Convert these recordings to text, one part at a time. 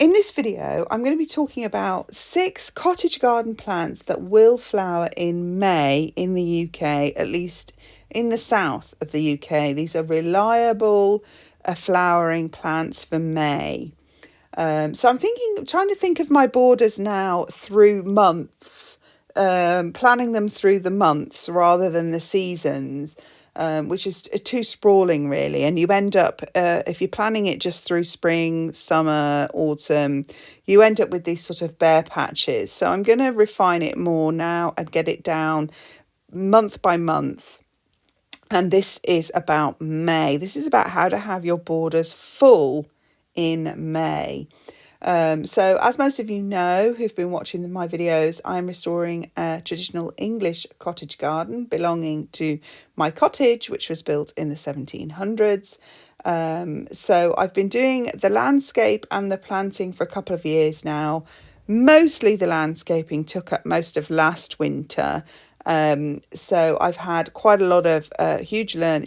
In this video, I'm going to be talking about 6 cottage garden plants that will flower in May in the UK, at least in the south of the UK. These are reliable flowering plants for May. So I'm trying to think of my borders now through months, planning them through the months rather than the seasons. Which is too sprawling, really. And you end up, if you're planning it just through spring, summer, autumn, you end up with these sort of bare patches. So I'm going to refine it more now and get it down month by month. And this is about May. This is about how to have your borders full in May. So as most of you know who've been watching my videos, I'm restoring a traditional English cottage garden belonging to my cottage, which was built in the 1700s. So I've been doing the landscape and the planting for a couple of years now. Mostly the landscaping took up most of last winter. So I've had quite a lot of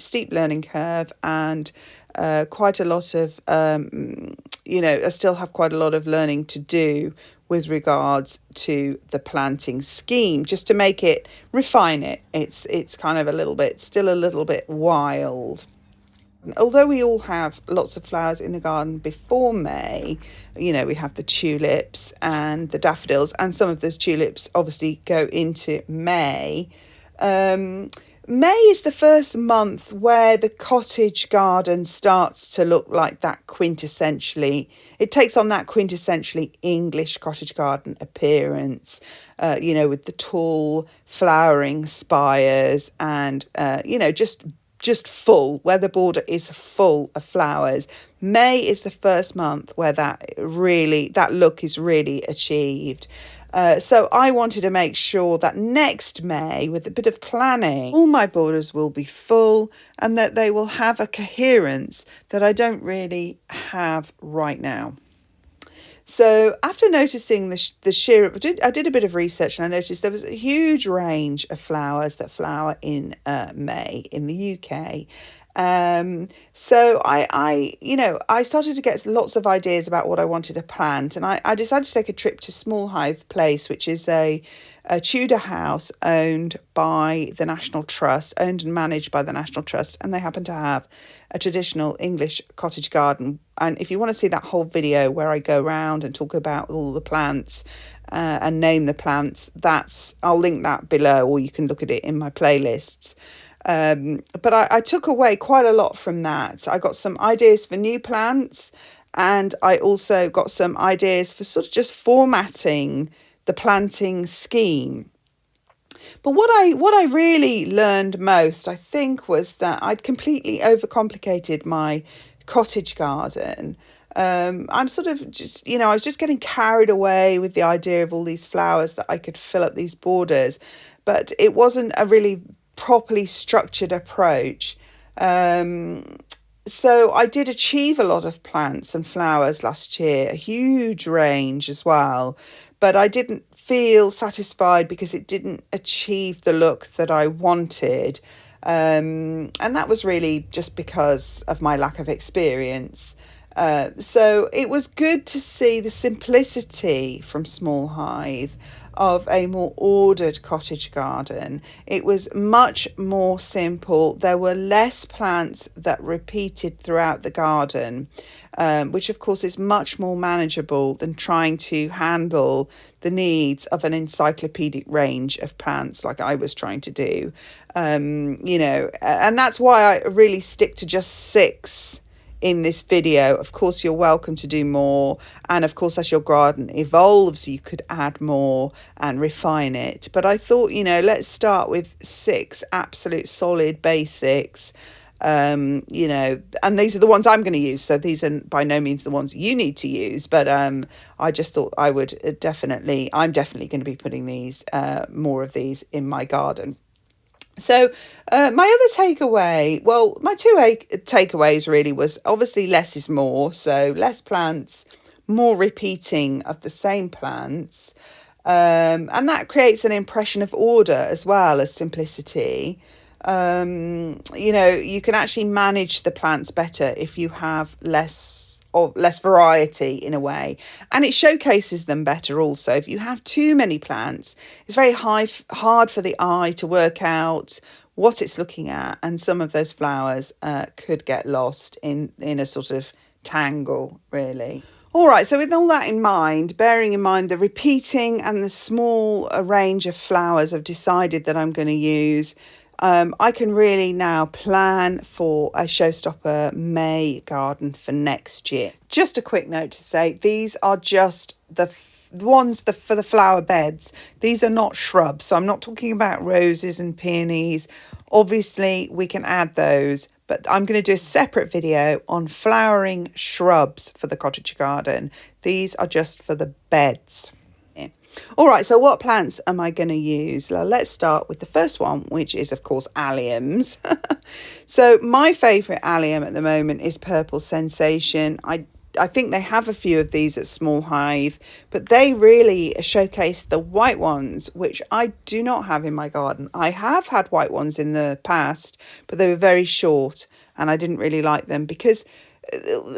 steep learning curve and quite a lot of I still have quite a lot of learning to do with regards to the planting scheme, just to refine it. It's kind of still a little bit wild. Although we all have lots of flowers in the garden before May, we have the tulips and the daffodils, and some of those tulips obviously go into May. May is the first month where the cottage garden starts to look like it takes on that quintessentially English cottage garden appearance, with the tall flowering spires and, just full, where the border is full of flowers. May is the first month where that look is really achieved. So I wanted to make sure that next May, with a bit of planning, all my borders will be full and that they will have a coherence that I don't really have right now. So after noticing the sheer, I did a bit of research and I noticed there was a huge range of flowers that flower in May in the UK. So I started to get lots of ideas about what I wanted to plant, and I decided to take a trip to Small Hythe Place, which is a Tudor house owned and managed by the National Trust, and they happen to have a traditional English cottage garden. And if you want to see that whole video where I go around and talk about all the plants and name the plants, I'll link that below, or you can look at it in my playlists. But I took away quite a lot from that. I got some ideas for new plants, and I also got some ideas for sort of just formatting the planting scheme. But what I really learned most, I think, was that I'd completely overcomplicated my cottage garden. I'm sort of just, I was just getting carried away with the idea of all these flowers that I could fill up these borders, but it wasn't a really properly structured approach. So I did achieve a lot of plants and flowers last year, a huge range as well, but I didn't feel satisfied because it didn't achieve the look that I wanted. And that was really just because of my lack of experience. So it was good to see the simplicity from Small Hythe of a more ordered cottage garden. It was much more simple. There were less plants that repeated throughout the garden, which of course is much more manageable than trying to handle the needs of an encyclopedic range of plants like I was trying to do. And that's why I really stick to just 6 in this video. Of course, you're welcome to do more, and of course, as your garden evolves, you could add more and refine it. But I thought, let's start with 6 absolute solid basics. And these are the ones I'm going to use, so these are by no means the ones you need to use, but I just thought I'm definitely going to be putting more of these in my garden. So my other takeaway, my 2 takeaways really was obviously less is more. So less plants, more repeating of the same plants. And that creates an impression of order as well as simplicity. You can actually manage the plants better if you have less less variety in a way, and it showcases them better also. If you have too many plants, it's very hard for the eye to work out what it's looking at, and some of those flowers could get lost in a sort of tangle, really. All right, so with all that in mind, bearing in mind the repeating and the small range of flowers I've decided that I'm going to use, I can really now plan for a showstopper May garden for next year. Just a quick note to say, these are just the ones for the flower beds. These are not shrubs, so I'm not talking about roses and peonies. Obviously, we can add those, but I'm going to do a separate video on flowering shrubs for the cottage garden. These are just for the beds. Yeah. All right, so what plants am I going to use? Well, let's start with the first one, which is, of course, alliums. So my favourite allium at the moment is Purple Sensation. I think they have a few of these at Small Hive, but they really showcase the white ones, which I do not have in my garden. I have had white ones in the past, but they were very short and I didn't really like them, because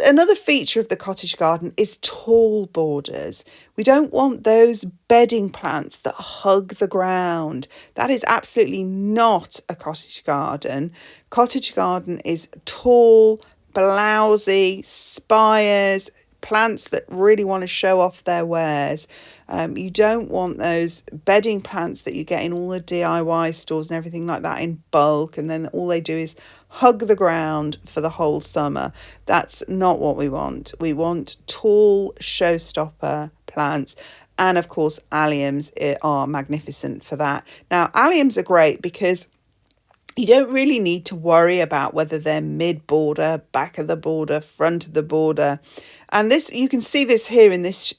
another feature of the cottage garden is tall borders. We don't want those bedding plants that hug the ground. That is absolutely not a cottage garden. Cottage garden is tall, blousy, spires, plants that really want to show off their wares. You don't want those bedding plants that you get in all the DIY stores and everything like that in bulk, and then all they do is hug the ground for the whole summer. That's not what we want. We want tall showstopper plants. And of course, alliums are magnificent for that. Now, alliums are great because you don't really need to worry about whether they're mid-border, back of the border, front of the border. And this, you can see this here in this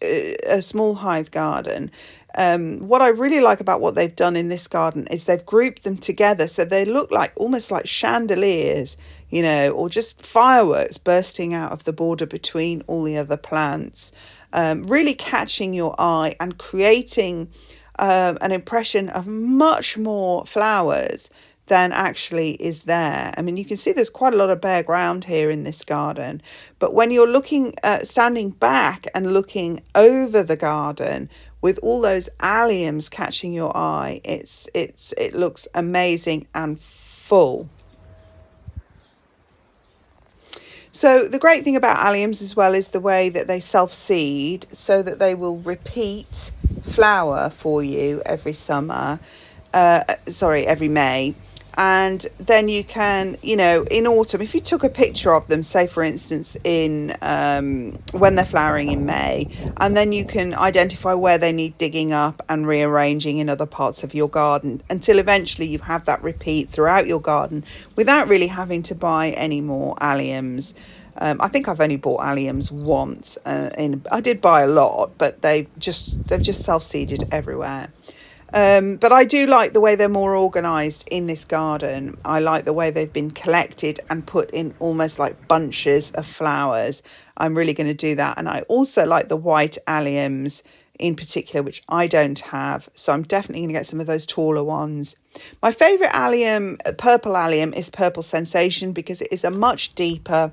Small Hive garden. What I really like about what they've done in this garden is they've grouped them together so they look like almost like chandeliers, you know, or just fireworks bursting out of the border between all the other plants, really catching your eye and creating an impression of much more flowers than actually is there. I mean, you can see there's quite a lot of bare ground here in this garden, but when you're looking, standing back and looking over the garden with all those alliums catching your eye, it looks amazing and full. So the great thing about alliums as well is the way that they self-seed, so that they will repeat flower for you every summer, every May. And then you can, you know, in autumn, if you took a picture of them, say for instance in when they're flowering in May, and then you can identify where they need digging up and rearranging in other parts of your garden, until eventually you have that repeat throughout your garden without really having to buy any more alliums. I think I've only bought alliums once. I did buy a lot, but they've just self-seeded everywhere. But I do like the way they're more organised in this garden. I like the way they've been collected and put in almost like bunches of flowers. I'm really going to do that. And I also like the white alliums in particular, which I don't have. So I'm definitely going to get some of those taller ones. My favourite allium, purple allium, is Purple Sensation, because it is a much deeper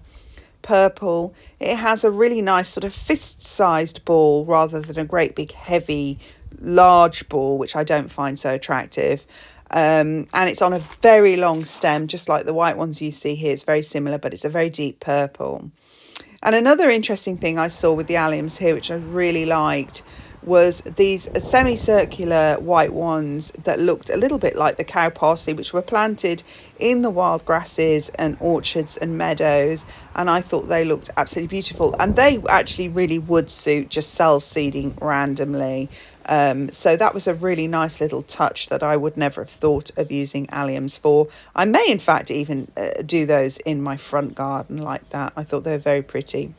purple. It has a really nice sort of fist-sized ball rather than a great big heavy large ball, which I don't find so attractive. And it's on a very long stem, just like the white ones you see here. It's very similar, but it's a very deep purple. And another interesting thing I saw with the alliums here, which I really liked, was these semicircular white ones that looked a little bit like the cow parsley, which were planted in the wild grasses and orchards and meadows. And I thought they looked absolutely beautiful. And they actually really would suit just self-seeding randomly. So that was a really nice little touch that I would never have thought of using alliums for. I may in fact even do those in my front garden like that. I thought they were very pretty.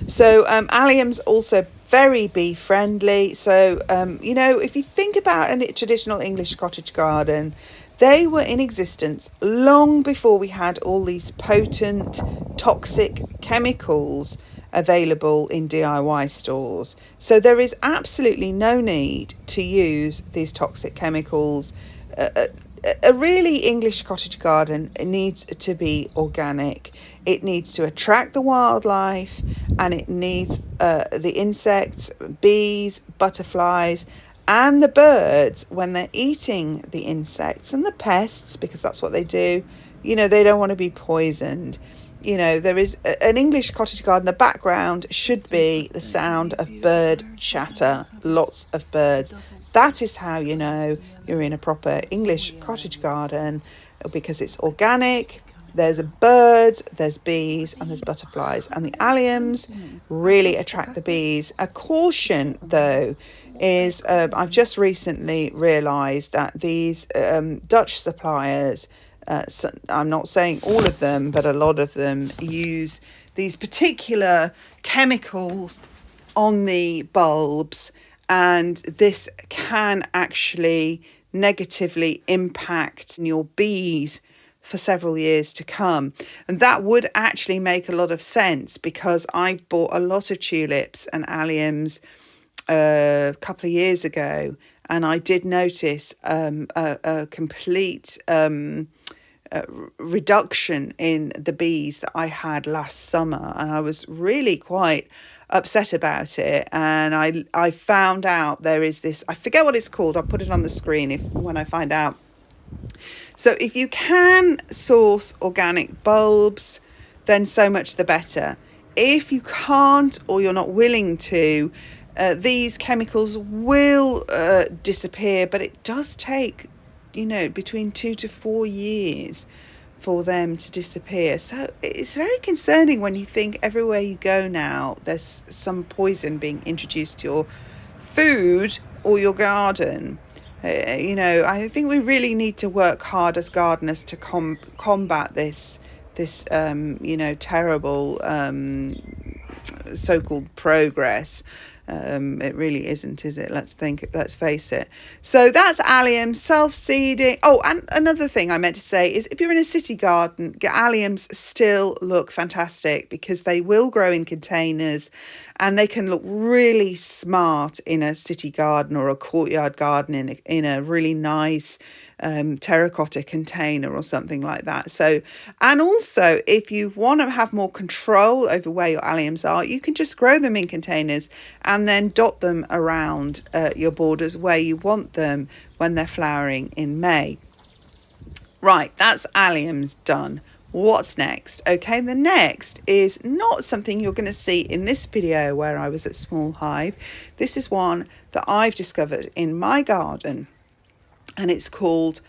So alliums also very bee friendly. So, you know, if you think about a traditional English cottage garden, they were in existence long before we had all these potent toxic chemicals available in DIY stores. So there is absolutely no need to use these toxic chemicals. A really English cottage garden needs to be organic. it needs to attract the wildlife, and it needs the insects, bees, butterflies, and the birds when they're eating the insects, and the pests, because that's what they do. They don't want to be poisoned. There is an English cottage garden. The background should be the sound of bird chatter, lots of birds. That is how you know you're in a proper English cottage garden, because it's organic. There's birds, there's bees, and there's butterflies. And the alliums really attract the bees. A caution, though, is I've just recently realised that these Dutch suppliers, so I'm not saying all of them, but a lot of them use these particular chemicals on the bulbs, and this can actually negatively impact your bees for several years to come. And that would actually make a lot of sense, because I bought a lot of tulips and alliums a couple of years ago, and I did notice a complete reduction in the bees that I had last summer, and I was really quite upset about it. And I found out there is this, I forget what it's called, I'll put it on the screen when I find out. So if you can source organic bulbs, then so much the better. If you can't, or you're not willing to, these chemicals will disappear, but it does take between 2 to 4 years for them to disappear. So it's very concerning when you think everywhere you go now there's some poison being introduced to your food or your garden. I think we really need to work hard as gardeners to combat this terrible so-called progress. It really isn't, is it? Let's face it. So that's allium, self-seeding. Oh, and another thing I meant to say is, if you're in a city garden, alliums still look fantastic, because they will grow in containers, and they can look really smart in a city garden or a courtyard garden in a really nice terracotta container or something like that. So, and also, if you want to have more control over where your alliums are, you can just grow them in containers and then dot them around your borders where you want them when they're flowering in May. Right, that's alliums done. What's next? Okay, the next is not something you're going to see in this video where I was at Small Hive. This is one that I've discovered in my garden, and it's called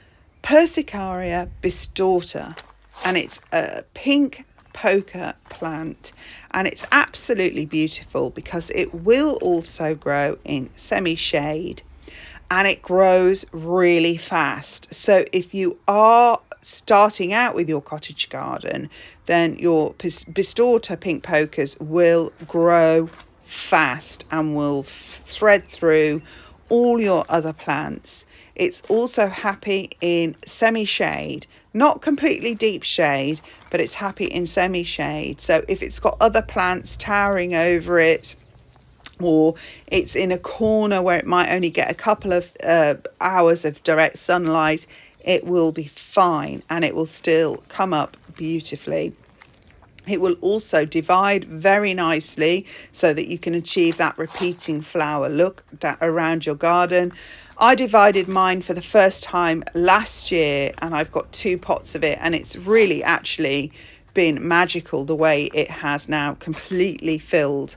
Persicaria bistorta, and it's a pink poker plant, and it's absolutely beautiful because it will also grow in semi-shade, and it grows really fast. So if you are starting out with your cottage garden, then your bistorta pink pokers will grow fast and will thread through all your other plants. It's also happy in semi-shade, not completely deep shade, but it's happy in semi-shade. So if it's got other plants towering over it, or it's in a corner where it might only get a couple of hours of direct sunlight, it will be fine, and it will still come up beautifully. It will also divide very nicely so that you can achieve that repeating flower look around your garden. I divided mine for the first time last year, and I've got 2 pots of it, and it's really actually been magical the way it has now completely filled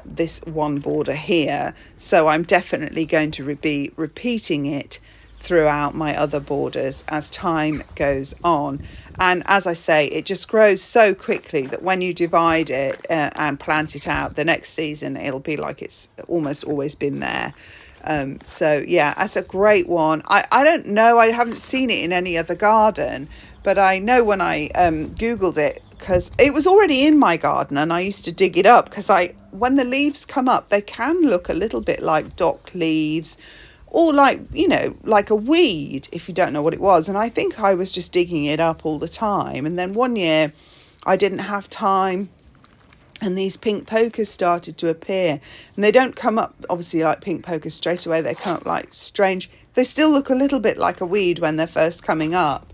this one border here. So I'm definitely going to be repeating it throughout my other borders as time goes on. And as I say, it just grows so quickly that when you divide it and plant it out the next season, it'll be like it's almost always been there. So yeah, that's a great one. I don't know, I haven't seen it in any other garden, but I know when I googled it, because it was already in my garden and I used to dig it up, because when the leaves come up, they can look a little bit like dock leaves, or like a weed, if you don't know what it was. And I think I was just digging it up all the time, and then one year I didn't have time, and these pink pokers started to appear, and they don't come up obviously like pink pokers straight away. They come up like strange, they still look a little bit like a weed when they're first coming up,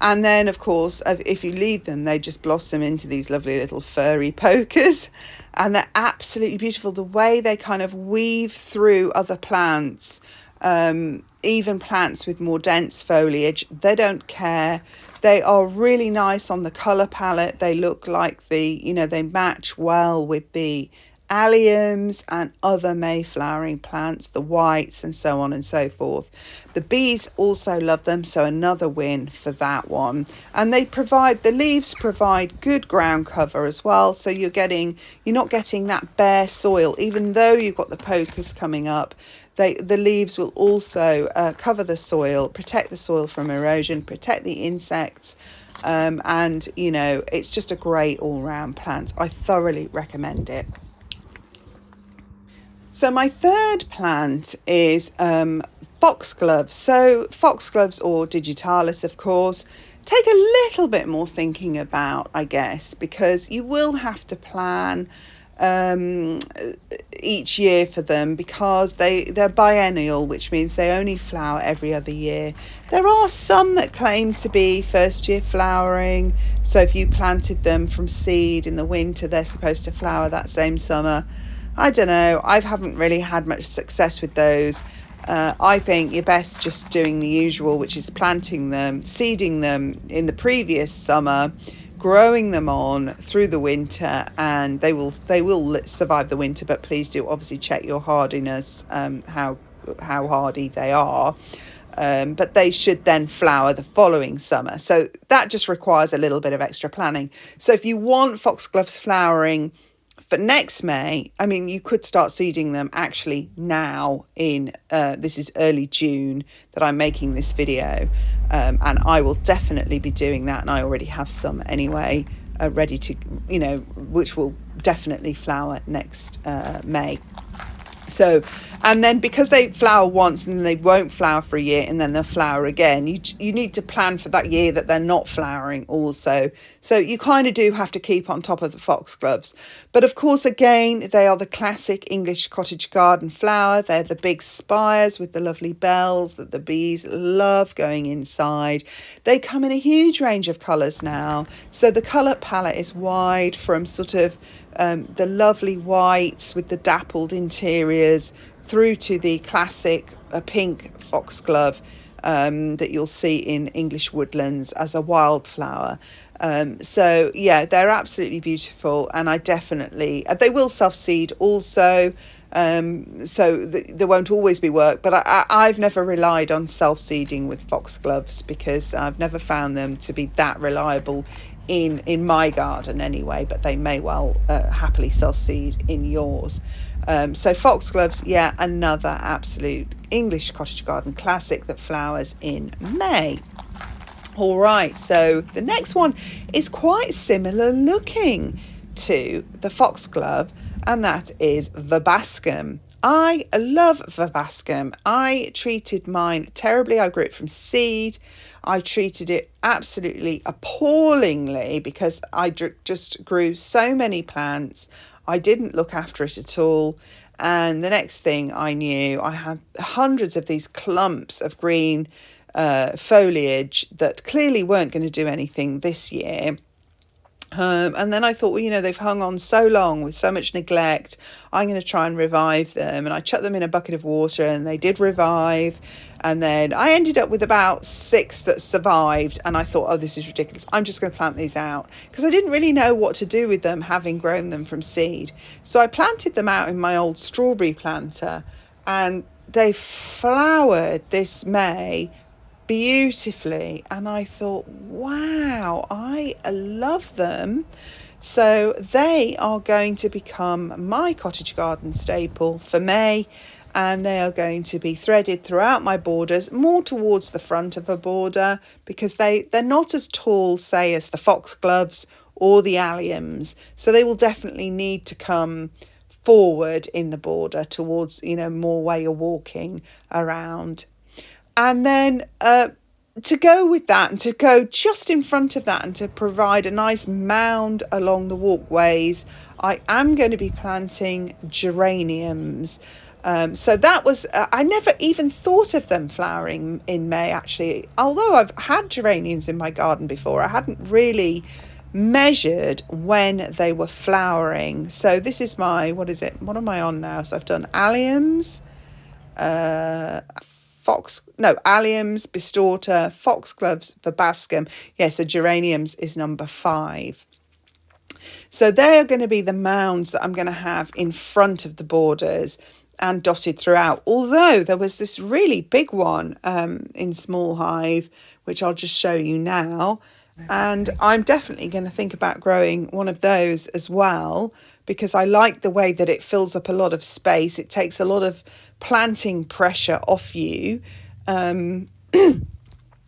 And then, of course, if you leave them, they just blossom into these lovely little furry pokers. And they're absolutely beautiful. The way they kind of weave through other plants, even plants with more dense foliage, they don't care. They are really nice on the colour palette. They look like they match well with the alliums and other May flowering plants, the whites and so on and so forth. The bees also love them, so another win for that one. And the leaves provide good ground cover as well, so you're not getting that bare soil. Even though you've got the pokers coming up, the leaves will also cover the soil, protect the soil from erosion, protect the insects, and it's just a great all-round plant. I thoroughly recommend it. So my third plant is foxgloves. So foxgloves, or digitalis, of course, take a little bit more thinking about, I guess, because you will have to plan each year for them, because they're biennial, which means they only flower every other year. There are some that claim to be first year flowering, so if you planted them from seed in the winter, they're supposed to flower that same summer. I don't know, I haven't really had much success with those. I think you're best just doing the usual, which is planting them, seeding them in the previous summer, growing them on through the winter, and they will survive the winter. But please do obviously check your hardiness, how hardy they are. But they should then flower the following summer. So that just requires a little bit of extra planning. So if you want foxgloves flowering for next May, I mean, you could start seeding them actually now this is early June that I'm making this video, and I will definitely be doing that, and I already have some anyway ready to, which will definitely flower next May. So, and then because they flower once and then they won't flower for a year and then they'll flower again, you need to plan for that year that they're not flowering also. So you kind of do have to keep on top of the foxgloves. But of course, again, they are the classic English cottage garden flower. They're the big spires with the lovely bells that the bees love going inside. They come in a huge range of colours now. So the colour palette is wide, from sort of the lovely whites with the dappled interiors through to the classic pink foxglove that you'll see in English woodlands as a wildflower. So yeah, they're absolutely beautiful, and they will self-seed also. So there won't always be work, but I've never relied on self-seeding with foxgloves because I've never found them to be that reliable in my garden anyway, but they may well happily self-seed in yours. So foxgloves, yeah, another absolute English cottage garden classic that flowers in May. All right, so the next one is quite similar looking to the foxglove, and that is verbascum. I love verbascum. I treated mine terribly. I grew it from seed. I treated it absolutely appallingly because I just grew so many plants. I didn't look after it at all. And the next thing I knew, I had hundreds of these clumps of green foliage that clearly weren't going to do anything this year. And then I thought, well, they've hung on so long with so much neglect. I'm going to try and revive them. And I chucked them in a bucket of water and they did revive. And then I ended up with about 6 that survived. And I thought, oh, this is ridiculous. I'm just going to plant these out, because I didn't really know what to do with them, having grown them from seed. So I planted them out in my old strawberry planter, and they flowered this May beautifully, and I thought, wow, I love them. So they are going to become my cottage garden staple for May, and they are going to be threaded throughout my borders, more towards the front of a border, because they're not as tall, say, as the foxgloves or the alliums, so they will definitely need to come forward in the border towards, more where you're walking around. And then to go with that, and to go just in front of that, and to provide a nice mound along the walkways, I am going to be planting geraniums. So that was, I never even thought of them flowering in May, actually. Although I've had geraniums in my garden before, I hadn't really measured when they were flowering. So this is my, what is it? What am I on now? So I've done alliums, alliums, bistorta, foxgloves, verbascum. Yeah, so geraniums is number 5. So they are going to be the mounds that I'm going to have in front of the borders and dotted throughout. Although there was this really big one in Small Hive, which I'll just show you now. And I'm definitely going to think about growing one of those as well, because I like the way that it fills up a lot of space. It takes a lot of planting pressure off you.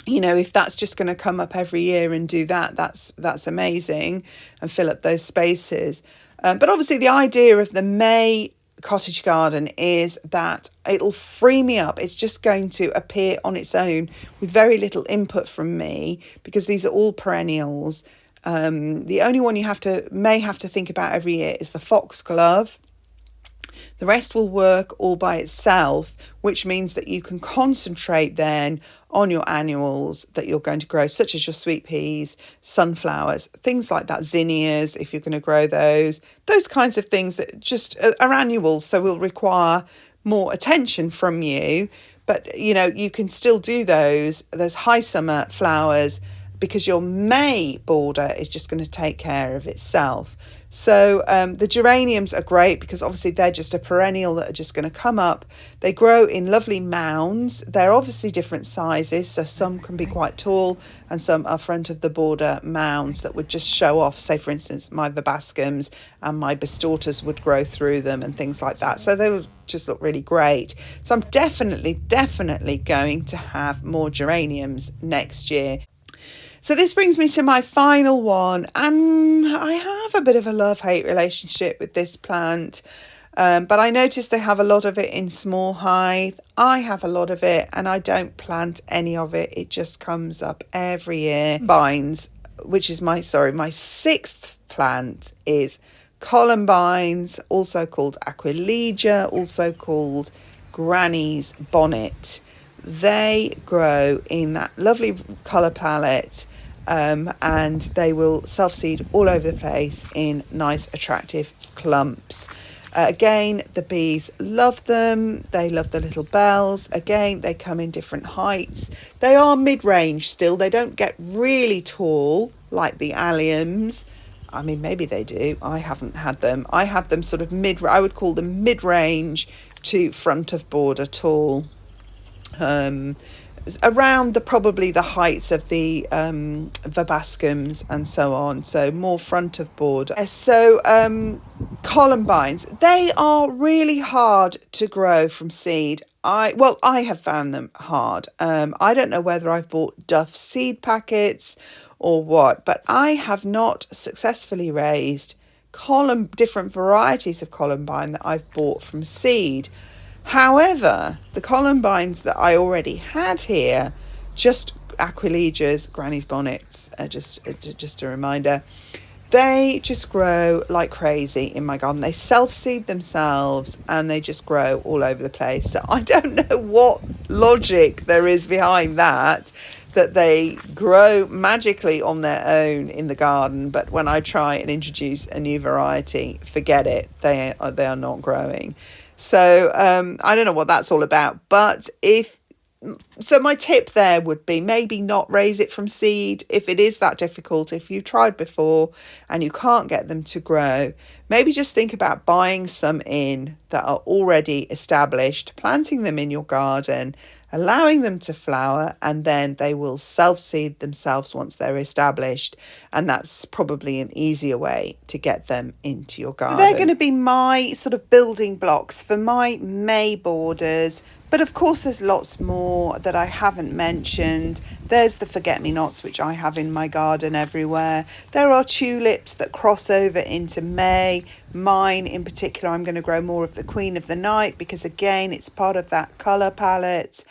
You know, if that's just going to come up every year and do that, that's amazing, and fill up those spaces. But obviously the idea of the May cottage garden is that it'll free me up. It's just going to appear on its own with very little input from me, because these are all perennials. The only one you may have to think about every year is the foxglove. The rest will work all by itself, which means that you can concentrate then on your annuals that you're going to grow, such as your sweet peas, sunflowers, things like that, zinnias, if you're going to grow those kinds of things that just are annuals, so will require more attention from you. But, you know, you can still do those high summer flowers, because your May border is just going to take care of itself. So the geraniums are great, because obviously they're just a perennial that are just going to come up. They grow in lovely mounds. They're obviously different sizes, so some can be quite tall and some are front of the border mounds that would just show off. Say, for instance, my verbascums and my bistortas would grow through them and things like that. So they would just look really great. So I'm definitely going to have more geraniums next year. So this brings me to my final one, and I have a bit of a love-hate relationship with this plant, but I noticed they have a lot of it in Small Hive. I have a lot of it, and I don't plant any of it. It just comes up every year. Columbines, which is my 6th plant, is columbines, also called aquilegia, also called granny's bonnet. They grow in that lovely colour palette, and they will self-seed all over the place in nice, attractive clumps. Again, the bees love them. They love the little bells. Again, they come in different heights. They are mid-range still. They don't get really tall like the alliums. I mean, maybe they do. I haven't had them. I have them sort of I would call them mid-range to front of border tall. Around probably the heights of the verbascums and so on, so more front of border. So columbines, they are really hard to grow from seed. I have found them hard. I don't know whether I've bought Duff seed packets or what, but I have not successfully raised different varieties of columbine that I've bought from seed. However, the columbines that I already had here, just aquilegias, granny's bonnets, just a reminder, they just grow like crazy in my garden. They self-seed themselves and they just grow all over the place. So I don't know what logic there is behind that they grow magically on their own in the garden, but when I try and introduce a new variety, forget it. They are not growing. So I don't know what that's all about, but so my tip there would be maybe not raise it from seed if it is that difficult. If you tried before and you can't get them to grow, maybe just think about buying some in that are already established, planting them in your garden, allowing them to flower, and then they will self-seed themselves once they're established. And that's probably an easier way to get them into your garden. They're going to be my sort of building blocks for my May borders. But of course, there's lots more that I haven't mentioned. There's the forget-me-nots, which I have in my garden everywhere. There are tulips that cross over into May. Mine in particular, I'm going to grow more of the Queen of the Night, because again, it's part of that colour palette.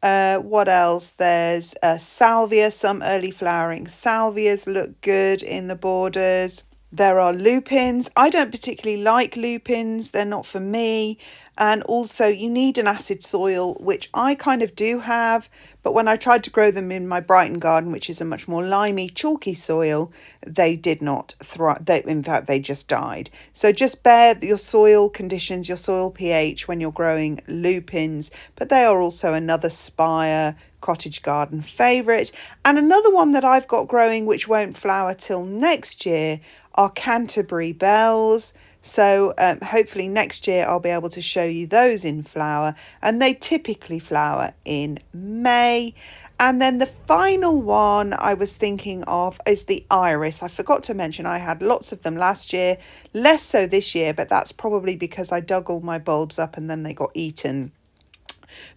What else? There's salvia, some early flowering salvias look good in the borders. There are lupins. I don't particularly like lupins. They're not for me. And also you need an acid soil, which I kind of do have. But when I tried to grow them in my Brighton garden, which is a much more limey, chalky soil, they did not thrive. In fact, they just died. So just bear your soil conditions, your soil pH when you're growing lupins. But they are also another Spire cottage garden favourite. And another one that I've got growing, which won't flower till next year, are Canterbury bells. So hopefully next year I'll be able to show you those in flower, and they typically flower in May. And then the final one I was thinking of is the iris. I forgot to mention I had lots of them last year, less so this year, but that's probably because I dug all my bulbs up and then they got eaten.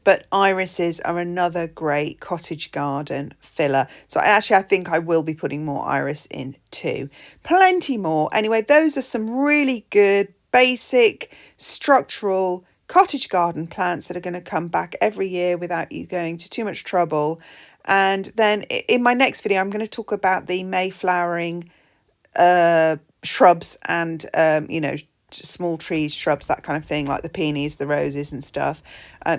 But irises are another great cottage garden filler. So I think I will be putting more iris in too. Plenty more. Anyway, those are some really good basic structural cottage garden plants that are going to come back every year without you going to too much trouble. And then in my next video, I'm going to talk about the May flowering shrubs and small trees, shrubs, that kind of thing, like the peonies, the roses and stuff.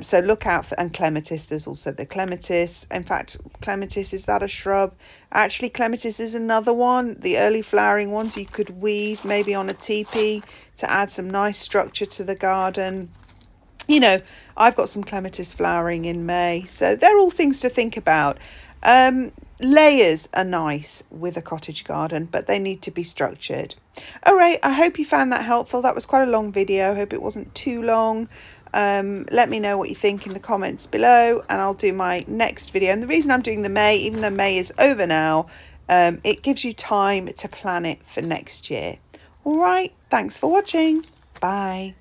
So look out for, and clematis, there's also the clematis. In fact, clematis, is that a shrub? Actually, clematis is another one, the early flowering ones you could weave maybe on a teepee to add some nice structure to the garden. I've got some clematis flowering in May, so they're all things to think about. Layers are nice with a cottage garden, but they need to be structured. All right, I hope you found that helpful. That was quite a long video. I hope it wasn't too long. Let me know what you think in the comments below, and I'll do my next video. And the reason I'm doing the May, even though May is over now, it gives you time to plan it for next year. All right, thanks for watching. Bye.